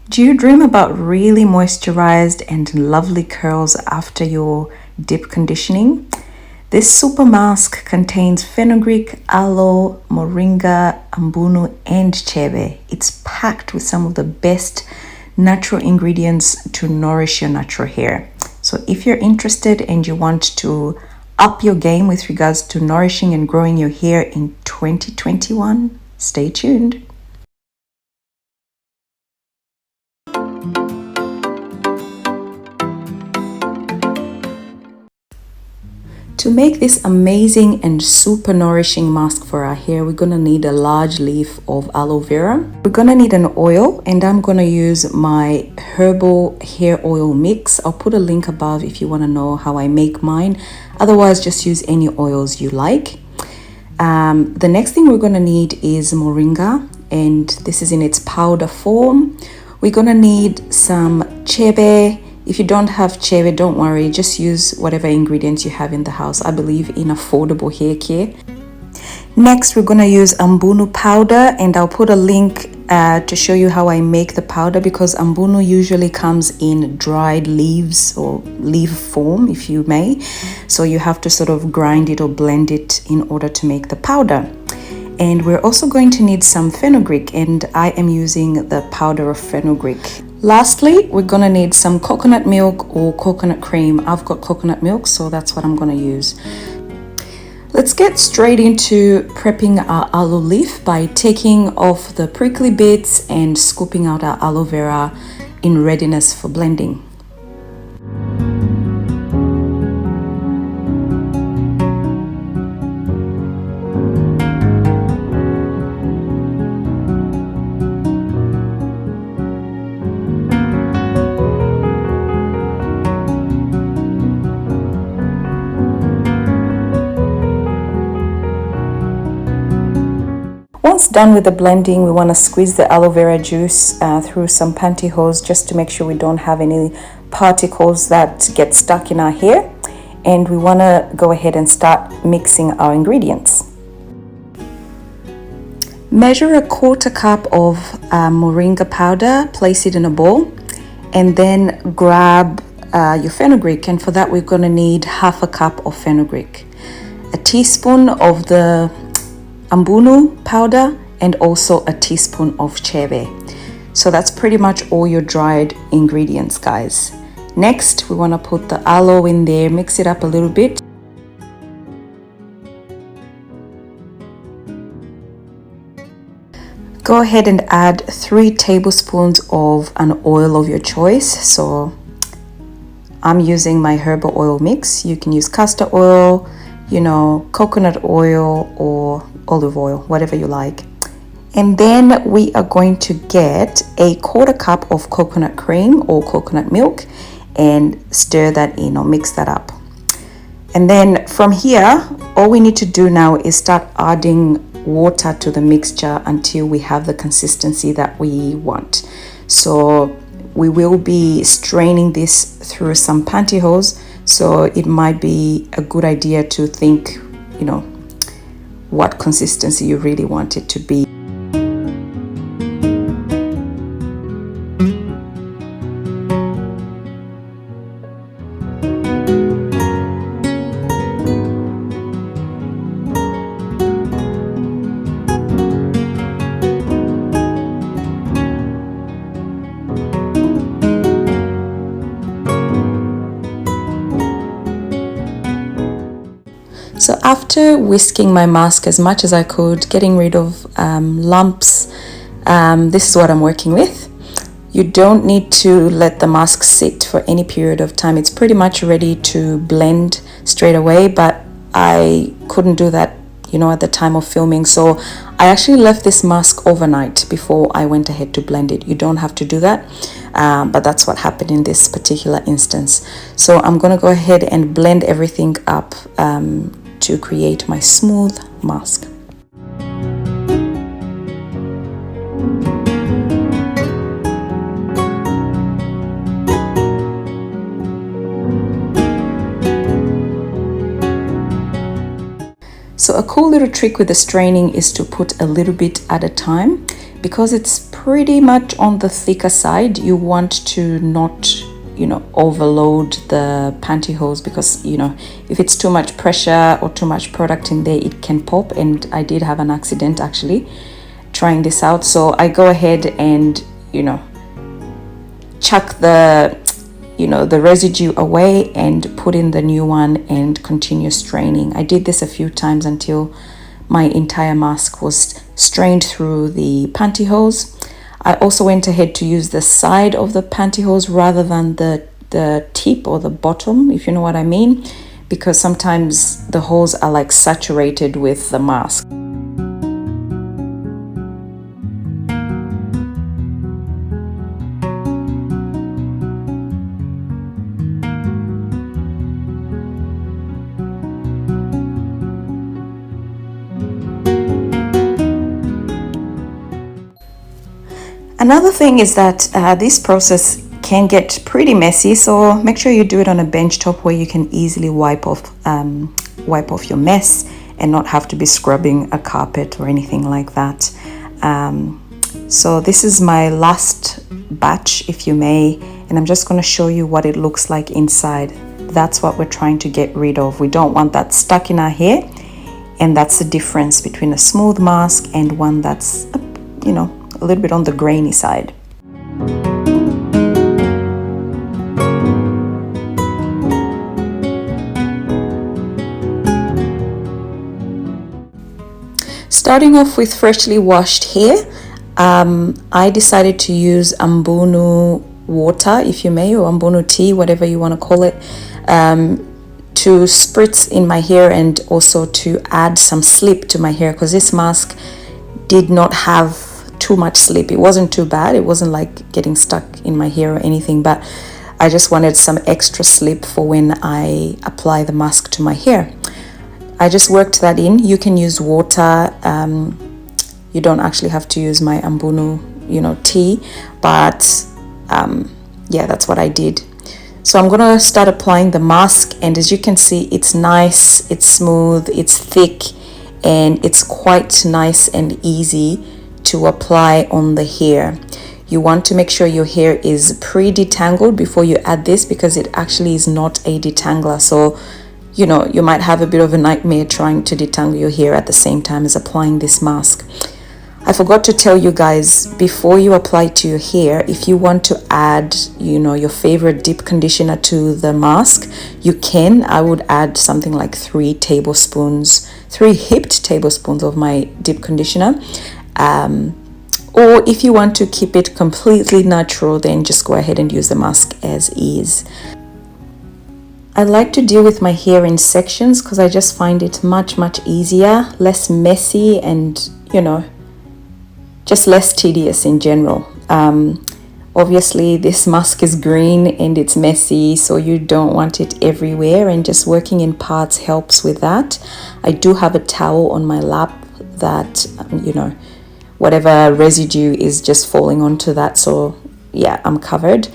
Do you dream about really moisturized and lovely curls after your deep conditioning? This super mask contains fenugreek, aloe, moringa, ambunu, and chebe. It's packed with some of the best natural ingredients to nourish your natural hair. So if you're interested and you want to up your game with regards to nourishing and growing your hair in 2021, stay tuned. To make this amazing and super nourishing mask for our hair, we're gonna need a large leaf of aloe vera. We're gonna need an oil, and I'm gonna use my Herbal hair oil mix. I'll put a link above if you wanna know how I make mine. Otherwise, just use any oils you like. The next thing we're gonna need is moringa, and this is in its powder form. We're gonna need some chebe. If you don't have chebe, don't worry, just use whatever ingredients you have in the house. I believe in affordable hair care. Next, we're gonna use Ambunu powder, and I'll put a link to show you how I make the powder, because Ambunu usually comes in dried leaves or leaf form, if you may. So you have to sort of grind it or blend it in order to make the powder. And we're also going to need some fenugreek, and I am using the powder of fenugreek. Lastly, we're gonna need some coconut milk or coconut cream. I've got coconut milk, so that's what I'm gonna use. Let's get straight into prepping our aloe leaf by taking off the prickly bits and scooping out our aloe vera in readiness for blending. Once done with the blending, we want to squeeze the aloe vera juice through some pantyhose just to make sure we don't have any particles that get stuck in our hair. And we want to go ahead and start mixing our ingredients. Measure a quarter cup of moringa powder, place it in a bowl, and then grab your fenugreek. And for that, we're going to need half a cup of fenugreek, a teaspoon of the Ambunu powder, and also a teaspoon of chebe. So that's pretty much all your dried ingredients, guys. Next, we want to put the aloe in there, mix it up a little bit. Go ahead and add 3 tablespoons of an oil of your choice. So I'm using my herbal oil mix. You can use castor oil, coconut oil, or olive oil, whatever you like. And then we are going to get a quarter cup of coconut cream or coconut milk and stir that in or mix that up. And then from here, all we need to do now is start adding water to the mixture until we have the consistency that we want. So we will be straining this through some pantyhose, so it might be a good idea to think, what consistency you really want it to be. So after whisking my mask as much as I could, getting rid of lumps, this is what I'm working with. You don't need to let the mask sit for any period of time. It's pretty much ready to blend straight away, but I couldn't do that, at the time of filming. So I actually left this mask overnight before I went ahead to blend it. You don't have to do that, but that's what happened in this particular instance. So I'm gonna go ahead and blend everything up to create my smooth mask. So a cool little trick with the straining is to put a little bit at a time, because it's pretty much on the thicker side, you want to not, you know, overload the pantyhose, because, you know, if it's too much pressure or too much product in there, it can pop. And I did have an accident actually trying this out. So I go ahead and, you know, chuck the, you know, the residue away and put in the new one and continue straining. I did this a few times until my entire mask was strained through the pantyhose. I also went ahead to use the side of the pantyhose rather than the tip or the bottom, if you know what I mean, because sometimes the hose are like saturated with the mask. Another thing is that this process can get pretty messy, so make sure you do it on a bench top where you can easily wipe off your mess and not have to be scrubbing a carpet or anything like that. So this is my last batch, if you may, and I'm just going to show you what it looks like inside. That's what we're trying to get rid of. We don't want that stuck in our hair, and that's the difference between a smooth mask and one that's, you know, a little bit on the grainy side. Starting off with freshly washed hair, I decided to use Ambunu water, if you may, or Ambunu tea, whatever you want to call it, to spritz in my hair and also to add some slip to my hair, because this mask did not have too much slip. It wasn't too bad. It wasn't like getting stuck in my hair or anything, but I just wanted some extra slip for when I apply the mask to my hair. I just worked that in. You can use water. You don't actually have to use my Ambunu, you know, tea, but yeah, that's what I did. So I'm gonna start applying the mask, and as you can see, it's nice, it's smooth, it's thick, and it's quite nice and easy to apply on the hair. You want to make sure your hair is pre-detangled before you add this, because it actually is not a detangler. So, you know, you might have a bit of a nightmare trying to detangle your hair at the same time as applying this mask. I forgot to tell you guys, before you apply to your hair, if you want to add, you know, your favorite deep conditioner to the mask, you can. I would add something like 3 heaped tablespoons of my deep conditioner. Or if you want to keep it completely natural, then just go ahead and use the mask as is. I like to deal with my hair in sections because I just find it much easier, less messy, and, you know, just less tedious in general. Obviously this mask is green and it's messy, so you don't want it everywhere, and just working in parts helps with that. I do have a towel on my lap that, you know, whatever residue is just falling onto that, so yeah, I'm covered.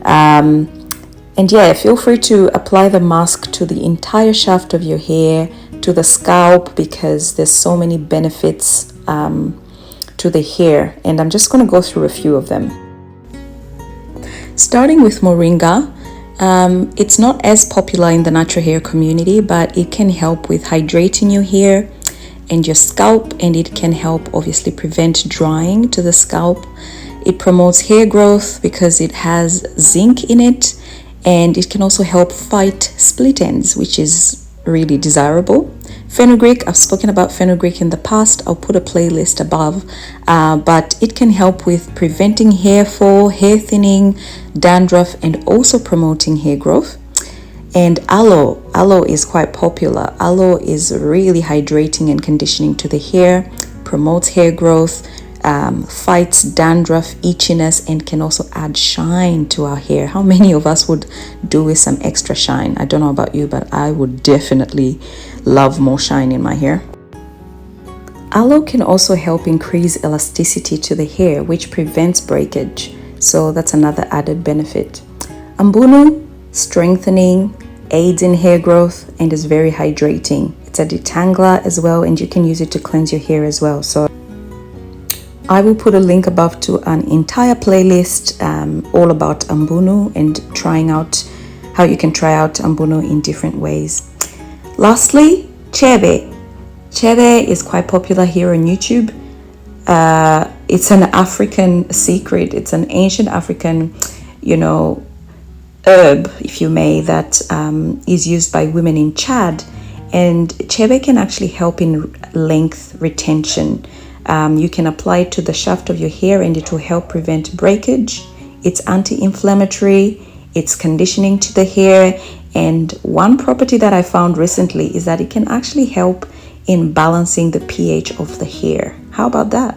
And yeah, feel free to apply the mask to the entire shaft of your hair, to the scalp, because there's so many benefits to the hair, and I'm just going to go through a few of them. Starting with Moringa, it's not as popular in the natural hair community, but it can help with hydrating your hair and your scalp, and it can help obviously prevent drying to the scalp. It promotes hair growth because it has zinc in it, and it can also help fight split ends, which is really desirable. Fenugreek, I've spoken about fenugreek in the past. I'll put a playlist above, but it can help with preventing hair fall, hair thinning, dandruff, and also promoting hair growth. And aloe is quite popular. Aloe is really hydrating and conditioning to the hair, promotes hair growth, fights dandruff, itchiness, and can also add shine to our hair. How many of us would do with some extra shine? I don't know about you, but I would definitely love more shine in my hair. Aloe can also help increase elasticity to the hair, which prevents breakage. So that's another added benefit. Ambunu, strengthening, aids in hair growth, and is very hydrating. It's a detangler as well, and you can use it to cleanse your hair as well. So I will put a link above to an entire playlist all about Ambunu and trying out how you can try out Ambunu in different ways. Lastly, Chebe. Chebe is quite popular here on YouTube. It's an African secret. It's an ancient African, herb, if you may, that is used by women in Chad. And Chebe can actually help in length retention. You can apply it to the shaft of your hair and it will help prevent breakage. It's anti-inflammatory, it's conditioning to the hair, and one property that I found recently is that it can actually help in balancing the pH of the hair. How about that?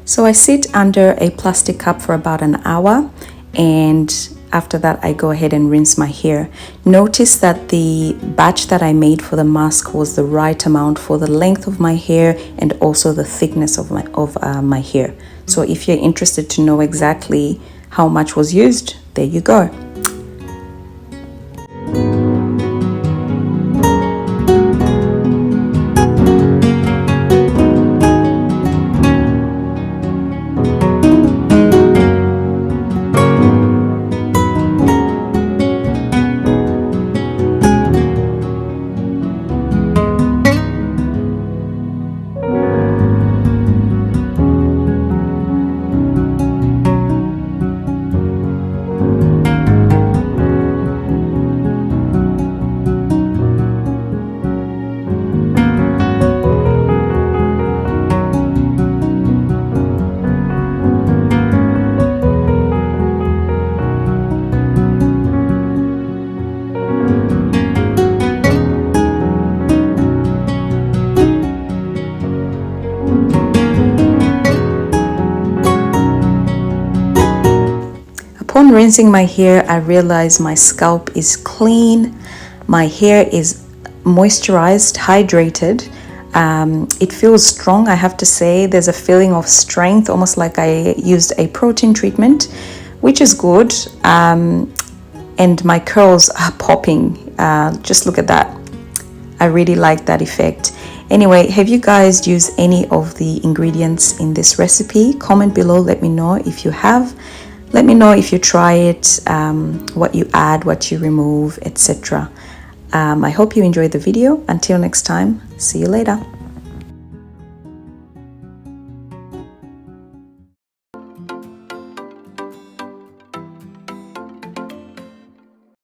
So I sit under a plastic cup for about an hour, and after that I go ahead and rinse my hair. Notice that the batch that I made for the mask was the right amount for the length of my hair and also the thickness of my hair. So if you're interested to know exactly how much was used, there you go. Upon rinsing my hair, I realize my scalp is clean, my hair is moisturized, hydrated. It feels strong, I have to say. There's a feeling of strength, almost like I used a protein treatment, which is good. And my curls are popping. Just look at that. I really like that effect. Anyway, have you guys used any of the ingredients in this recipe? Comment below, let me know if you have. Let me know if you try it, what you add, what you remove, etc. I hope you enjoyed the video. Until next time, see you later.